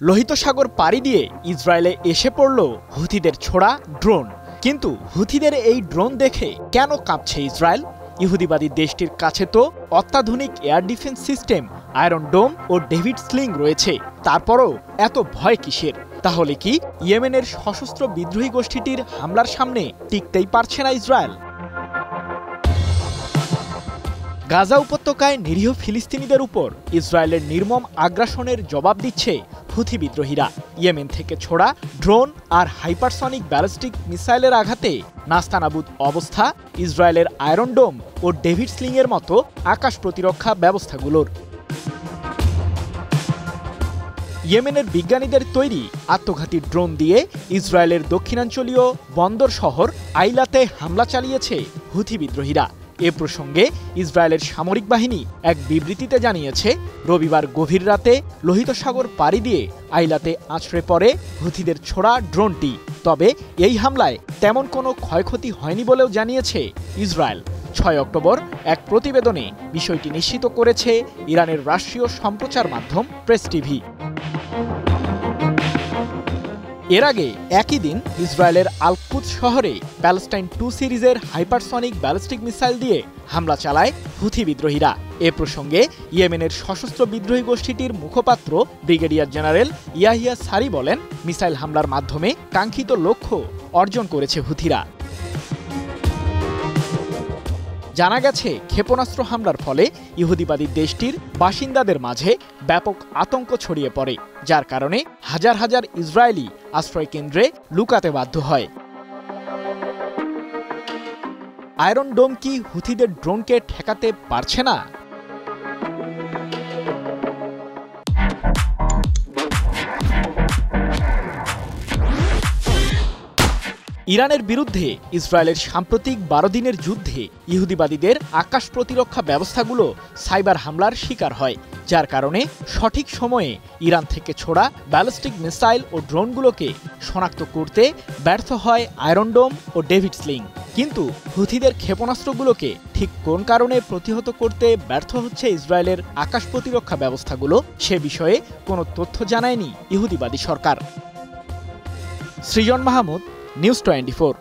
লোহিত সাগর পাড়ি দিয়ে ইসরায়েলে এসে পড়ল হুথিদের ছোড়া ড্রোন। কিন্তু হুথিদের এই ড্রোন দেখে কেন কাঁপছে ইসরায়েল? ইহুদিবাদী দেশটির কাছে তো অত্যাধুনিক এয়ার ডিফেন্স সিস্টেম আয়রন ডোম ও ডেভিড স্লিং রয়েছে, তারপরও এত ভয় কিসের? তাহলে কি ইয়েমেনের সশস্ত্র বিদ্রোহী গোষ্ঠীটির হামলার সামনে টিকতেই পারছে না ইসরায়েল? গাজা উপত্যকায় নিরীহ ফিলিস্তিনিদের উপর ইসরায়েলের নির্মম আগ্রাসনের জবাব দিচ্ছে হুথি বিদ্রোহীরা। ইয়েমেন থেকে ছোড়া ড্রোন আর হাইপারসনিক ব্যালিস্টিক মিসাইলের আঘাতে নাস্তানাবুদ অবস্থা ইসরায়েলের আয়রন ডোম ও ডেভিড স্লিংয়ের মতো আকাশ প্রতিরক্ষা ব্যবস্থাগুলোর। ইয়েমেনের বিজ্ঞানীদের তৈরি আত্মঘাতী ড্রোন দিয়ে ইসরায়েলের দক্ষিণাঞ্চলীয় বন্দর শহর আইলাতে হামলা চালিয়েছে হুথি বিদ্রোহীরা। এ প্রসঙ্গে ইসরায়েলের সামরিক বাহিনী এক বিবৃতিতে জানিয়েছে, রবিবার গভীর রাতে লোহিত সাগর পাড়ি দিয়ে আইলাতে আছড়ে পড়ে হুথিদের ছোড়া ড্রোনটি। তবে এই হামলায় তেমন কোনো ক্ষয়ক্ষতি হয়নি বলেও জানিয়েছে ইসরায়েল। 6 অক্টোবর এক প্রতিবেদনে বিষয়টি নিশ্চিত করেছে ইরানের রাষ্ট্রীয় সম্প্রচার মাধ্যম প্রেস টিভি। এর আগে একই দিন ইসরায়েলের আল কুদস শহরে প্যালেস্টাইন 2 সিরিজের হাইপারসনিক ব্যালিস্টিক মিসাইল দিয়ে হামলা চালায় হুথি বিদ্রোহীরা। এ প্রসঙ্গে ইয়েমেনের সশস্ত্র বিদ্রোহী গোষ্ঠীটির মুখপাত্র ব্রিগেডিয়ার জেনারেল ইয়াহিয়া সারি বলেন, মিসাইল হামলার মাধ্যমে কাঙ্ক্ষিত লক্ষ্য অর্জন করেছে হুথিরা। জানা গেছে, ক্ষেপণাস্ত্র হামলার ফলে ইহুদিবাদী দেশটির বাসিন্দাদের মাঝে ব্যাপক আতঙ্ক ছড়িয়ে পড়ে, যার কারণে হাজার হাজার ইসরায়েলি আশ্রয়কেন্দ্রে লুকাতে বাধ্য হয়। আয়রন ডোম কি হুথিদের ড্রোনকে ঠেকাতে পারছে না? ইরানের বিরুদ্ধে ইসরায়েলের সাম্প্রতিক 12 দিনের যুদ্ধে ইহুদিবাদীদের আকাশ প্রতিরক্ষা ব্যবস্থাগুলো সাইবার হামলার শিকার হয়, যার কারণে সঠিক সময়ে ইরান থেকে ছোড়া ব্যালিস্টিক মিসাইল ও ড্রোনগুলোকে শনাক্ত করতে ব্যর্থ হয় আয়রন ডোম ও ডেভিড স্লিং। কিন্তু হুথিদের ক্ষেপণাস্ত্রগুলোকে ঠিক কোন কারণে প্রতিহত করতে ব্যর্থ হচ্ছে ইসরায়েলের আকাশ প্রতিরক্ষা ব্যবস্থাগুলো, সে বিষয়ে কোনো তথ্য জানায়নি ইহুদিবাদী সরকার। সৃজন মাহমুদ, নিউজ 24।